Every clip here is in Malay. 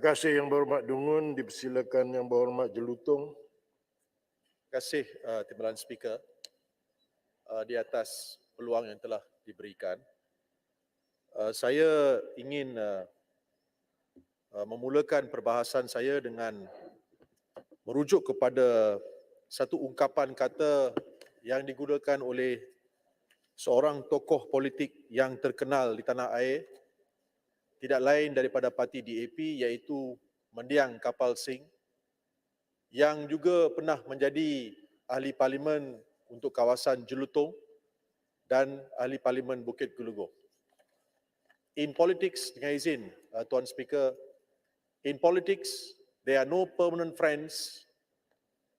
kasih Yang Berhormat Dungun, dipersilakan Yang Berhormat Jelutong. Terima kasih Timbalan Speaker di atas peluang yang telah diberikan. Saya ingin memulakan perbahasan saya dengan merujuk kepada satu ungkapan kata yang digunakan oleh seorang tokoh politik yang terkenal di tanah air, tidak lain daripada parti DAP, iaitu Mendiang Kapal Singh, yang juga pernah menjadi ahli parlimen untuk kawasan Jelutong dan ahli parlimen Bukit Gelugur. In politics, dengan izin Tuan Speaker, in politics there are no permanent friends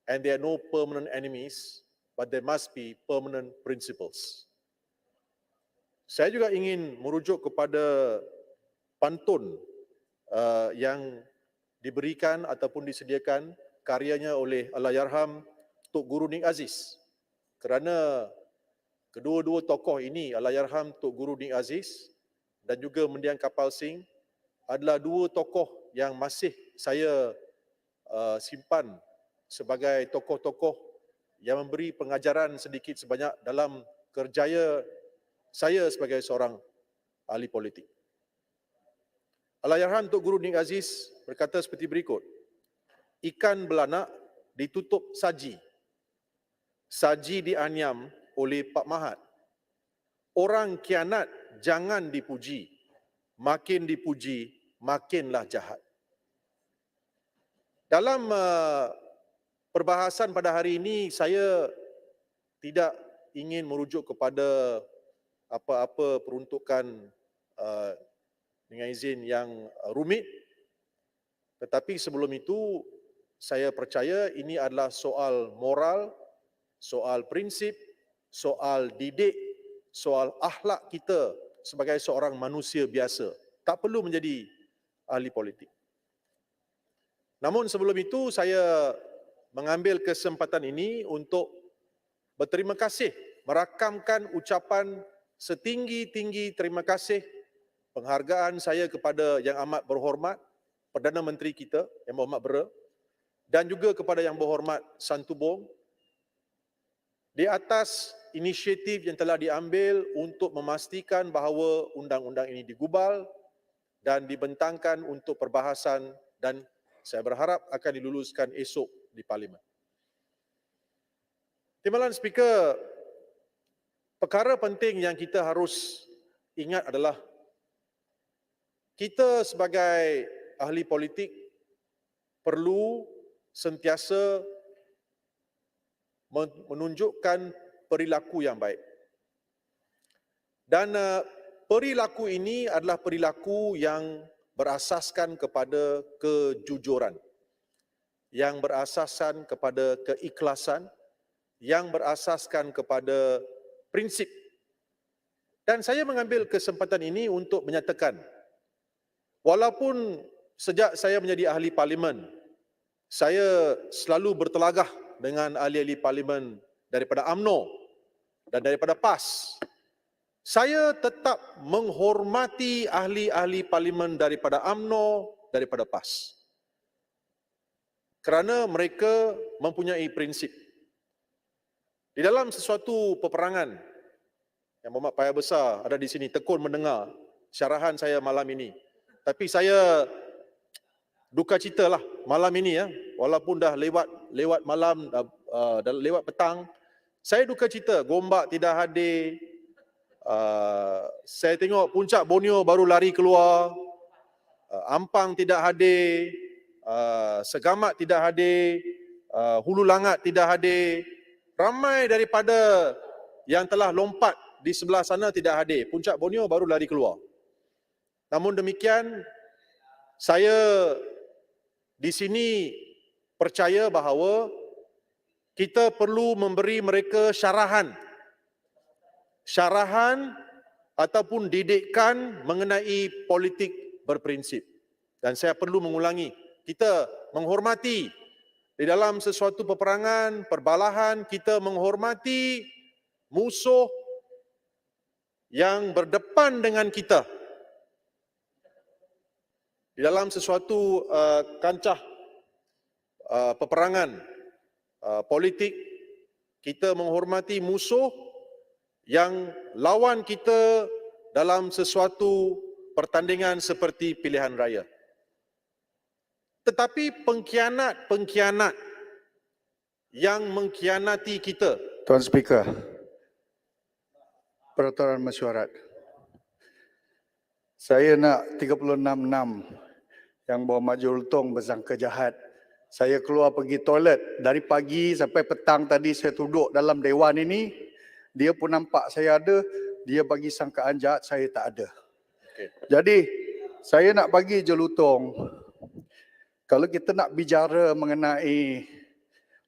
and there are no permanent enemies, but there must be permanent principles. Saya juga ingin merujuk kepada pantun yang diberikan ataupun disediakan karyanya oleh Allahyarham Tok Guru Ning Aziz. Kerana kedua-dua tokoh ini, Allahyarham Tok Guru Ning Aziz dan juga Mendiang Kapal Singh, adalah dua tokoh yang masih saya simpan sebagai tokoh-tokoh yang memberi pengajaran sedikit sebanyak dalam kerjaya saya sebagai seorang ahli politik. Allahyarham Tok Guru Ning Aziz berkata seperti berikut: ikan belanak ditutup saji, saji dianyam oleh Pak Mahat. Orang kianat jangan dipuji, makin dipuji makinlah jahat. Dalam perbahasan pada hari ini, saya tidak ingin merujuk kepada apa-apa peruntukan dengan izin yang rumit, tetapi sebelum itu saya percaya ini adalah soal moral, soal prinsip, soal didik, soal akhlak kita sebagai seorang manusia biasa. Tak perlu menjadi ahli politik. Namun sebelum itu, saya mengambil kesempatan ini untuk berterima kasih, merakamkan ucapan setinggi-tinggi terima kasih, penghargaan saya kepada Yang Amat Berhormat Perdana Menteri kita, Yang Berhormat Bera, dan juga kepada Yang Berhormat Santubong di atas inisiatif yang telah diambil untuk memastikan bahawa undang-undang ini digubal dan dibentangkan untuk perbahasan, dan saya berharap akan diluluskan esok di Parlimen. Timbalan Speaker, perkara penting yang kita harus ingat adalah kita sebagai ahli politik perlu sentiasa menunjukkan perilaku yang baik. Dan perilaku ini adalah perilaku yang berasaskan kepada kejujuran, yang berasaskan kepada keikhlasan, yang berasaskan kepada prinsip. Dan saya mengambil kesempatan ini untuk menyatakan, walaupun sejak saya menjadi ahli parlimen, saya selalu bertelagah dengan ahli-ahli parlimen daripada UMNO dan daripada PAS. Saya tetap menghormati ahli-ahli parlimen daripada UMNO, daripada PAS. Kerana mereka mempunyai prinsip. Di dalam sesuatu peperangan, Yang Berhormat Paya Besar ada di sini, tekun mendengar syarahan saya malam ini. Tapi saya duka citalah malam ini, walaupun dah lewat malam, dah lewat petang, saya duka cita Gombak tidak hadir. Saya tengok Puncak Borneo baru lari keluar, Ampang tidak hadir, Segamat tidak hadir, Hulu Langat tidak hadir. Ramai daripada yang telah lompat di sebelah sana tidak hadir. Puncak Borneo baru lari keluar. Namun demikian, saya di sini percaya bahawa kita perlu memberi mereka syarahan ataupun didikan mengenai politik berprinsip. Dan saya perlu mengulangi, kita menghormati di dalam sesuatu peperangan, perbalahan, kita menghormati musuh yang berdepan dengan kita. di dalam sesuatu kancah peperangan politik, kita menghormati musuh yang lawan kita dalam sesuatu pertandingan seperti pilihan raya. Tetapi pengkhianat-pengkhianat yang mengkhianati kita, Tuan Speaker, peraturan mesyuarat. Saya nak 36(6) yang bawa Majul Tong bersangka jahat. Saya keluar pergi toilet dari pagi sampai petang tadi saya duduk dalam dewan ini. Dia pun nampak saya ada, dia bagi sangkaan jahat, saya tak ada. okay. Jadi saya nak bagi Jelutong, kalau kita nak bicara mengenai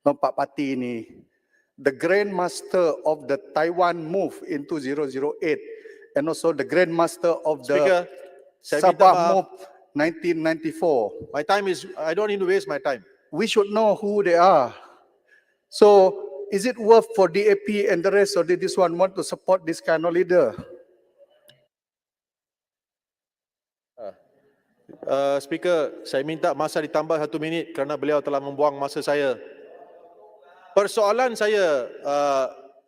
lompat parti ini, the Grandmaster of the Taiwan move in 2008 and also the Grandmaster of the Speaker, saya minta Sabah maaf. move 1994. My time is, I don't need to waste my time. We should know who they are. So is it worth for DAP and the rest of this one want to support this kind of leader? Speaker, saya minta masa ditambah 1 minit kerana beliau telah membuang masa saya. Persoalan saya,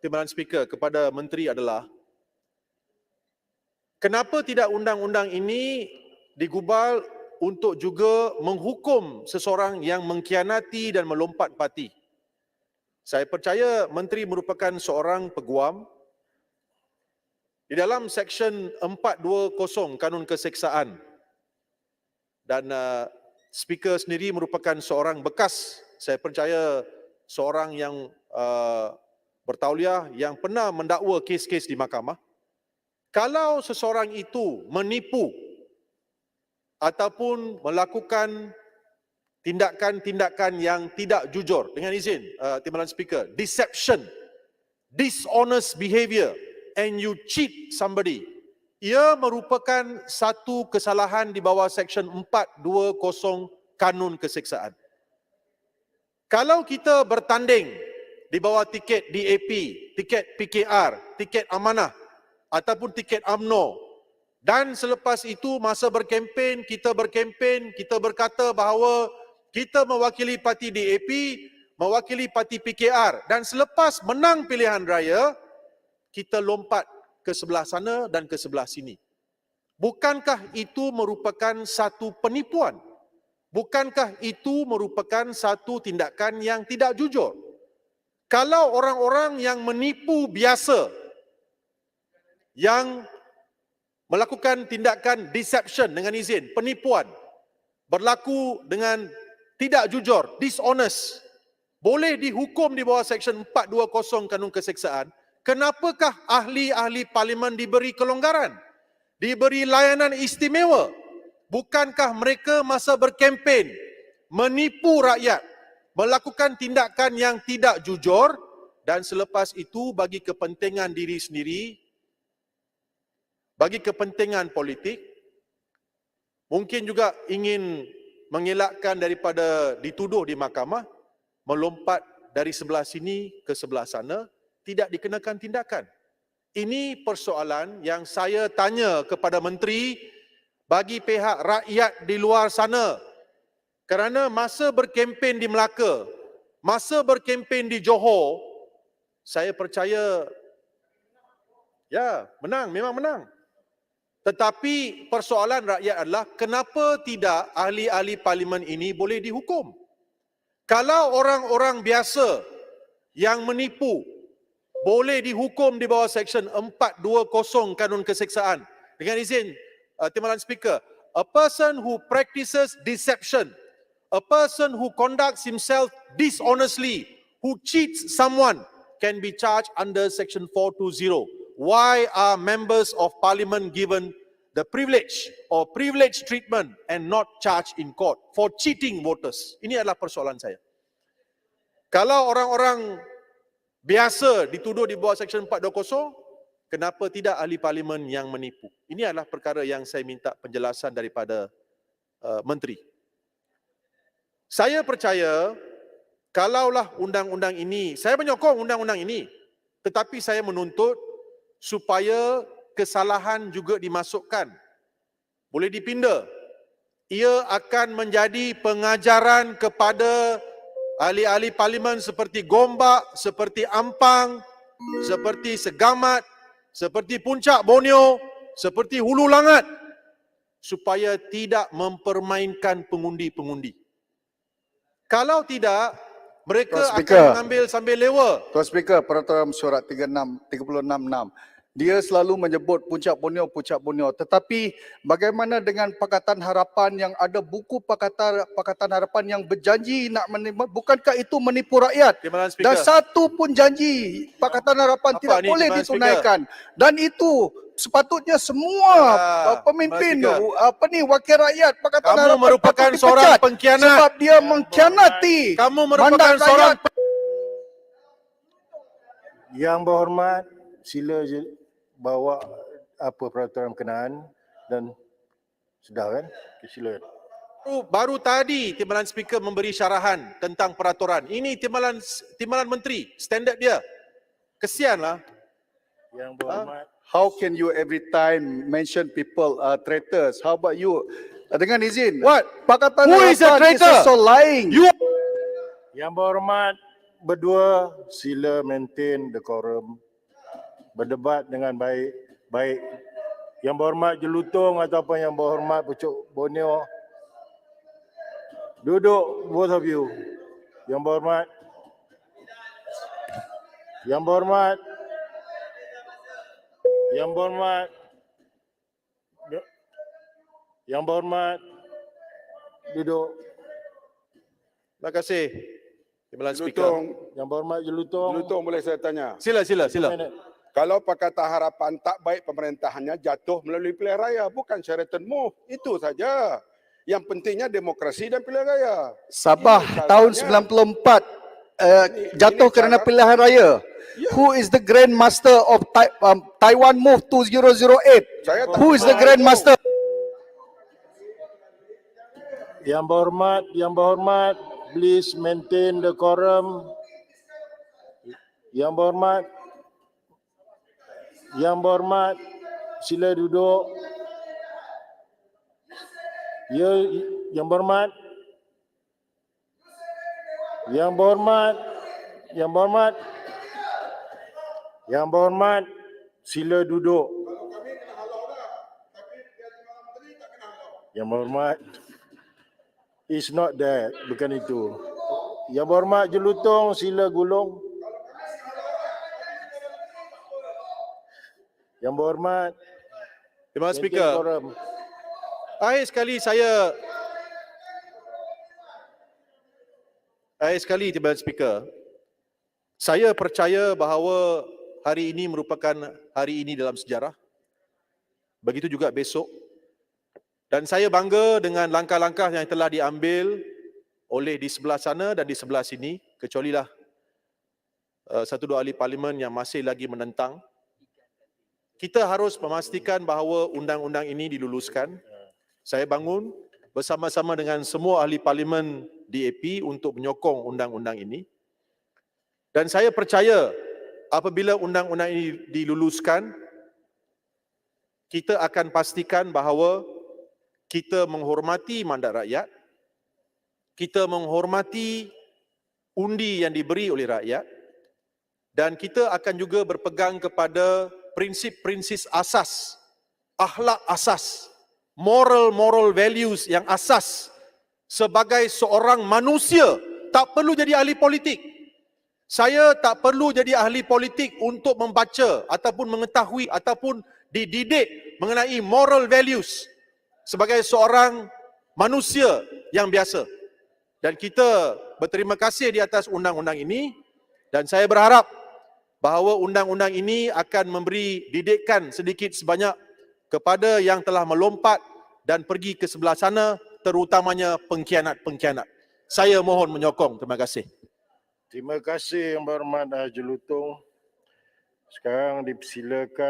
Timbalan Speaker, kepada Menteri adalah, kenapa tidak undang-undang ini digubal untuk juga menghukum seseorang yang mengkhianati dan melompat parti? Saya percaya Menteri merupakan seorang peguam. Di dalam Seksyen 420 Kanun Keseksaan, dan Speaker sendiri merupakan seorang bekas, saya percaya seorang yang bertauliah yang pernah mendakwa kes-kes di mahkamah. Kalau seseorang itu menipu ataupun melakukan tindakan-tindakan yang tidak jujur, dengan izin Timbalan Speaker, deception, dishonest behavior, and you cheat somebody, ia merupakan satu kesalahan di bawah Seksyen 420 Kanun Keseksaan. Kalau kita bertanding di bawah tiket DAP, tiket PKR, tiket amanah ataupun tiket UMNO, dan selepas itu masa berkempen, kita berkata bahawa kita mewakili parti DAP, mewakili parti PKR, dan selepas menang pilihan raya, kita lompat ke sebelah sana dan ke sebelah sini. Bukankah itu merupakan satu penipuan? Bukankah itu merupakan satu tindakan yang tidak jujur? Kalau orang-orang yang menipu biasa, yang melakukan tindakan deception, dengan izin, penipuan, berlaku dengan tidak jujur, dishonest, boleh dihukum di bawah Seksyen 420 Kanun Keseksaan, kenapakah ahli-ahli parlimen diberi kelonggaran, diberi layanan istimewa? Bukankah mereka masa berkempen menipu rakyat, melakukan tindakan yang tidak jujur, dan selepas itu bagi kepentingan diri sendiri, bagi kepentingan politik, mungkin juga ingin mengelakkan daripada dituduh di mahkamah, melompat dari sebelah sini ke sebelah sana, tidak dikenakan tindakan. Ini persoalan yang saya tanya kepada Menteri bagi pihak rakyat di luar sana. Kerana masa berkempen di Melaka, masa berkempen di Johor, saya percaya, ya, menang, memang menang. Tetapi persoalan rakyat adalah kenapa tidak ahli-ahli parlimen ini boleh dihukum? Kalau orang-orang biasa yang menipu boleh dihukum di bawah Seksyen 420 Kanun Keseksaan. Dengan izin Timbalan Speaker, a person who practices deception, a person who conducts himself dishonestly, who cheats someone, can be charged under Section 420. Why are members of parliament given the privilege or privileged treatment and not charged in court for cheating voters? Ini adalah persoalan saya. Kalau orang-orang biasa dituduh di bawah Seksyen 420, kenapa tidak ahli parlimen yang menipu? Ini adalah perkara yang saya minta penjelasan daripada Menteri. Saya percaya kalaulah undang-undang ini, saya menyokong undang-undang ini, tetapi saya menuntut supaya kesalahan juga dimasukkan. Boleh dipinda. ia akan menjadi pengajaran kepada ahli-ahli parlimen seperti Gombak, seperti Ampang, seperti Segamat, seperti Puncak Borneo, seperti Hulu Langat, supaya tidak mempermainkan pengundi-pengundi. Kalau tidak, mereka Tuan akan Speaker. mengambil sambil lewa. Tuan Speaker, Peraturan Mesyuarat 366, dia selalu menyebut Puncak Borneo. Tetapi bagaimana dengan Pakatan Harapan yang ada buku Pakatan Harapan yang berjanji nak menipu, bukankah itu menipu rakyat? Timbalan Dan Speaker. satu pun janji Pakatan Harapan Apa tidak ni, boleh Timbalan ditunaikan. Dan itu sepatutnya semua pemimpin Timbalan wakil rakyat Pakatan Kamu Harapan merupakan patut seorang dipecat pengkhianat. sebab dia mengkhianati Kamu merupakan mandat seorang rakyat. Yang berhormat, sila bawa apa peraturan berkenaan dan sudah kan? Silakan. Baru tadi Timbalan Speaker memberi syarahan tentang peraturan. Ini Timbalan Menteri, standard dia. Kesianlah. Yang berhormat, How can you every time mention people are traitors? How about you? Dengan izin. What? Pakatan Who is a Harapan traitor? also lying. You yang berhormat berdua, sila maintain decorum. Berdebat dengan baik. Yang berhormat Jelutong ataupun yang berhormat Pucuk Borneo, duduk both of you. Yang berhormat. Yang berhormat. Yang berhormat. Yang berhormat. Duduk. Terima kasih. Timbalan Speaker. Jelutong, Yang berhormat Jelutong. Jelutong boleh saya tanya. Sila. Kalau Pakatan Harapan tak baik pemerintahannya jatuh melalui pilihan raya, bukan Sheraton move. Itu saja. Yang pentingnya demokrasi dan pilihan raya. Sabah Ini tahun caranya. 94 jatuh ini kerana cara- pilihan raya. Who is the Grand Master of Taiwan Move 2008? Saya tak Who is the kenal Grand itu. Master? Yang berhormat, please maintain the quorum. Yang berhormat, sila duduk. Yang berhormat, sila duduk. Yang berhormat, it's not that, bukan itu. Yang berhormat Jelutong, sila gulung. Yang berhormat, Timbalan maintain Speaker. quorum. Akhir sekali Timbalan Speaker. Saya percaya bahawa hari ini merupakan hari ini dalam sejarah. Begitu juga besok. Dan saya bangga dengan langkah-langkah yang telah diambil oleh di sebelah sana dan di sebelah sini, kecualilah satu dua ahli parlimen yang masih lagi menentang. Kita harus memastikan bahawa undang-undang ini diluluskan. Saya bangun bersama-sama dengan semua ahli parlimen DAP untuk menyokong undang-undang ini. Dan saya percaya apabila undang-undang ini diluluskan, kita akan pastikan bahawa kita menghormati mandat rakyat, kita menghormati undi yang diberi oleh rakyat, dan kita akan juga berpegang kepada prinsip-prinsip asas, akhlak asas, moral values yang asas sebagai seorang manusia. Tak perlu jadi ahli politik. Saya tak perlu jadi ahli politik untuk membaca ataupun mengetahui ataupun dididik mengenai moral values sebagai seorang manusia yang biasa. Dan kita berterima kasih di atas undang-undang ini, dan saya berharap bahawa undang-undang ini akan memberi didikan sedikit sebanyak kepada yang telah melompat dan pergi ke sebelah sana, terutamanya pengkhianat-pengkhianat. Saya mohon menyokong. Terima kasih. Terima kasih Yang Berhormat Jelutong. Sekarang dipersilakan